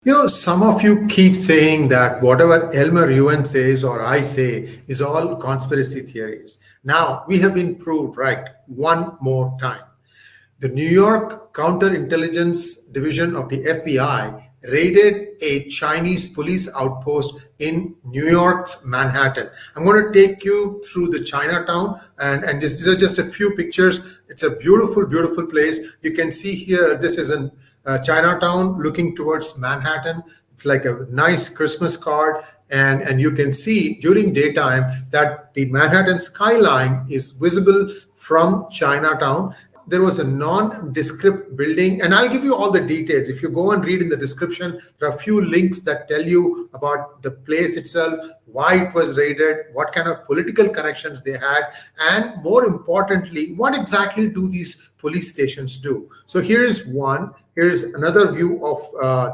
Some of you keep saying that whatever 𝗥𝗲𝗲𝗀𝗲𝗀𝗲 says or I say is all conspiracy theories. Now, we have been proved right one more time. The New York Counterintelligence Division of the FBI raided a Chinese police outpost in New York's Manhattan. I'm going to take you through the Chinatown, and these are just a few pictures. It's a beautiful, beautiful place. You can see here, this is in Chinatown looking towards Manhattan. It's like a nice Christmas card, and you can see during daytime that the Manhattan skyline is visible from Chinatown. There was a nondescript building, and I'll give you all the details. If you go and read in the description, there are a few links that tell you about the place itself, why it was raided, what kind of political connections they had, and more importantly, what exactly do these police stations do. So here's one. Here's another view of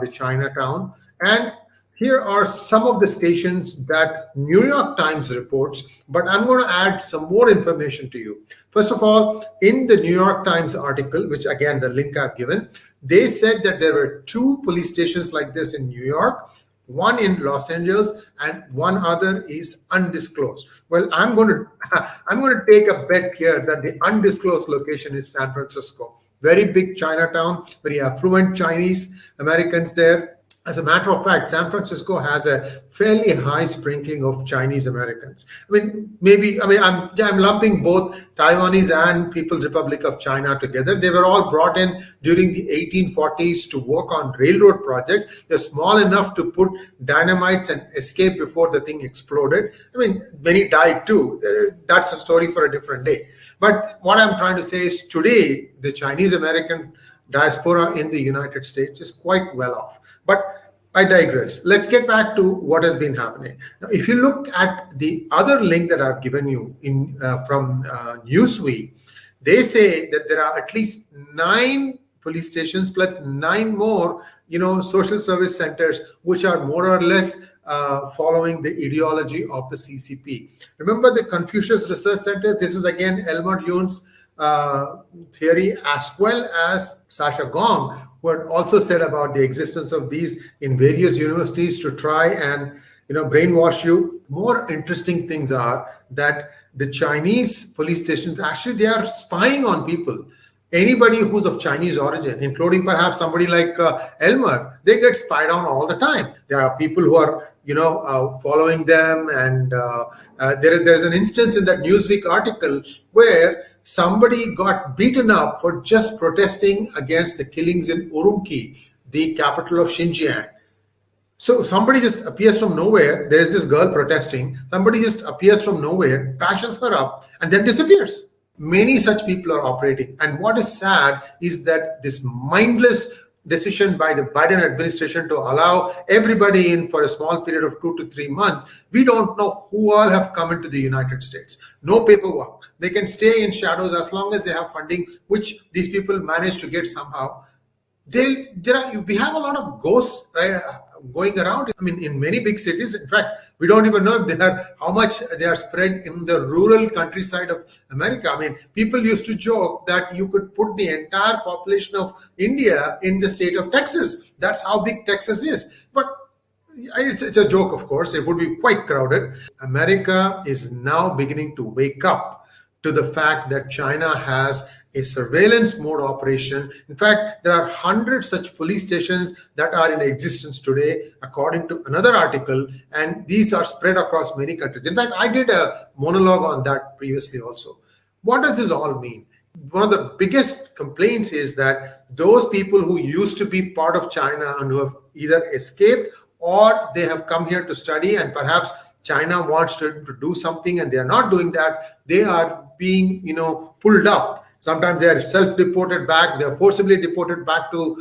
the Chinatown, and here are some of the stations that New York Times reports, but I'm going to add some more information to you. First of all, in the New York Times article, which again, the link I've given, they said that there were 2 police stations like this in New York, one in Los Angeles and one other is undisclosed. Well, I'm going to take a bet here that the undisclosed location is San Francisco. Very big Chinatown, very affluent Chinese Americans there. As a matter of fact, San Francisco has a fairly high sprinkling of Chinese Americans. I'm lumping both Taiwanese and People's Republic of China together. They were all brought in during the 1840s to work on railroad projects. They're small enough to put dynamites and escape before the thing exploded. Many died too. That's a story for a different day. But what I'm trying to say is today, the Chinese American diaspora in the United States is quite well off. But I digress. Let's get back to what has been happening. Now, if you look at the other link that I've given you from Newsweek, they say that there are at least 9 police stations plus 9 more, social service centers, which are more or less following the ideology of the CCP. Remember the Confucius Research Centers? This is again 𝗥𝗲𝗲𝗀𝗲𝗀𝗲𝗀𝗲 theory, as well as Sasha Gong, who had also said about the existence of these in various universities to try and brainwash you. More interesting things are that the Chinese police stations, actually they are spying on people. Anybody who's of Chinese origin, including perhaps somebody like 𝗥𝗲𝗲𝗀𝗲𝗲, they get spied on all the time. There are people who are, following them, and there's an instance in that Newsweek article where somebody got beaten up for just protesting against the killings in Urumqi, the capital of Xinjiang. So somebody just appears from nowhere. There is this girl protesting. Somebody just appears from nowhere, bashes her up, and then disappears. Many such people are operating. And what is sad is that this mindless decision by the Biden administration to allow everybody in for a small period of 2 to 3 months, we don't know who all have come into the United States. No paperwork. They can stay in shadows as long as they have funding, which these people manage to get somehow. We have a lot of ghosts going around. In many big cities. In fact, we don't even know how much they are spread in the rural countryside of America. People used to joke that you could put the entire population of India in the state of Texas. That's how big Texas is. But it's a joke, of course. It would be quite crowded. America is now beginning to wake up to the fact that China has a surveillance mode operation. In fact, there are 100 such police stations that are in existence today, according to another article, and these are spread across many countries. In fact, I did a monologue on that previously also. What does this all mean? One of the biggest complaints is that those people who used to be part of China and who have either escaped or they have come here to study, and perhaps China wants to do something and they are not doing that, they are being pulled out. Sometimes they are self-deported back. They are forcibly deported back to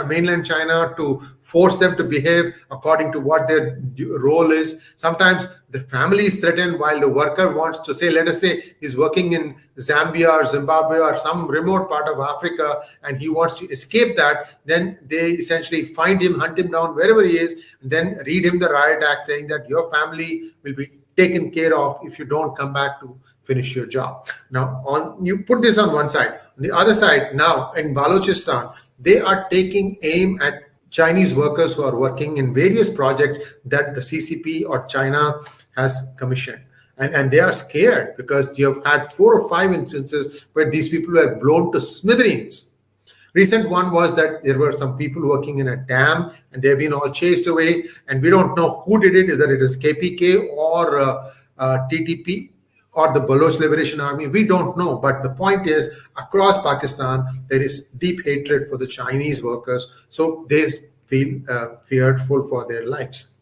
mainland China to force them to behave according to what their role is. Sometimes the family is threatened while the worker wants to say, let us say he's working in Zambia or Zimbabwe or some remote part of Africa and he wants to escape that. Then they essentially find him, hunt him down wherever he is, and then read him the riot act saying that your family will be taken care of if you don't come back to finish your job. Now, you put this on one side. On the other side, now in Balochistan, they are taking aim at Chinese workers who are working in various projects that the CCP or China has commissioned. And they are scared because you have had 4 or 5 instances where these people were blown to smithereens. Recent one was that there were some people working in a dam and they've been all chased away, and we don't know who did it, whether it is KPK or TTP or the Baloch Liberation Army. We don't know. But the point is, across Pakistan, there is deep hatred for the Chinese workers. So they feel fearful for their lives.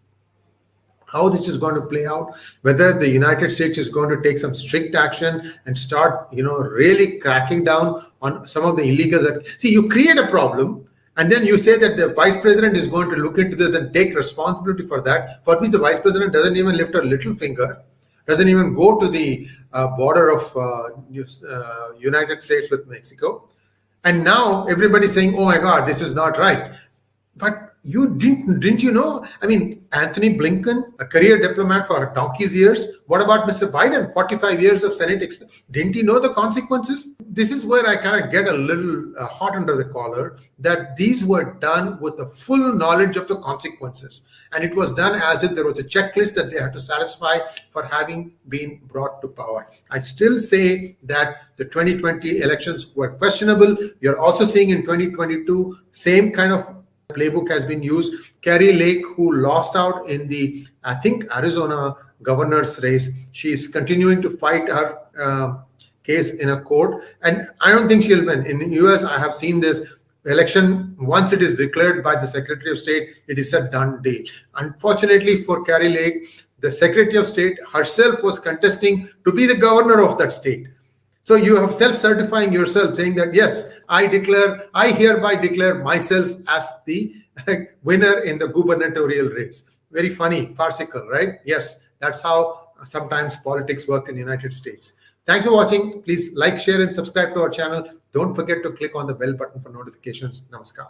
How this is going to play out, whether the United States is going to take some strict action and start, really cracking down on some of the illegals. See, you create a problem and then you say that the vice president is going to look into this and take responsibility for that, for which the vice president doesn't even lift a little finger, doesn't even go to the border of United States with Mexico. And now everybody's saying, oh my God, this is not right. But didn't you know? I mean, Anthony Blinken, a career diplomat for donkey's years. What about Mr. Biden? 45 years of Senate experience. Didn't he know the consequences? This is where I kind of get a little hot under the collar, that these were done with the full knowledge of the consequences. And it was done as if there was a checklist that they had to satisfy for having been brought to power. I still say that the 2020 elections were questionable. You're also seeing in 2022, same kind of playbook has been used. Kari Lake, who lost out in the, I think, Arizona governor's race, she is continuing to fight her case in a court, and I don't think she'll win. In the US, I have seen this election, once it is declared by the Secretary of State, it is a done deal. Unfortunately for Kari Lake, the Secretary of State herself was contesting to be the governor of that state. So you have self-certifying yourself, saying that, yes, I hereby declare myself as the winner in the gubernatorial race. Very funny, farcical, right? Yes, that's how sometimes politics works in the United States. Thanks for watching. Please like, share, and subscribe to our channel. Don't forget to click on the bell button for notifications. Namaskar.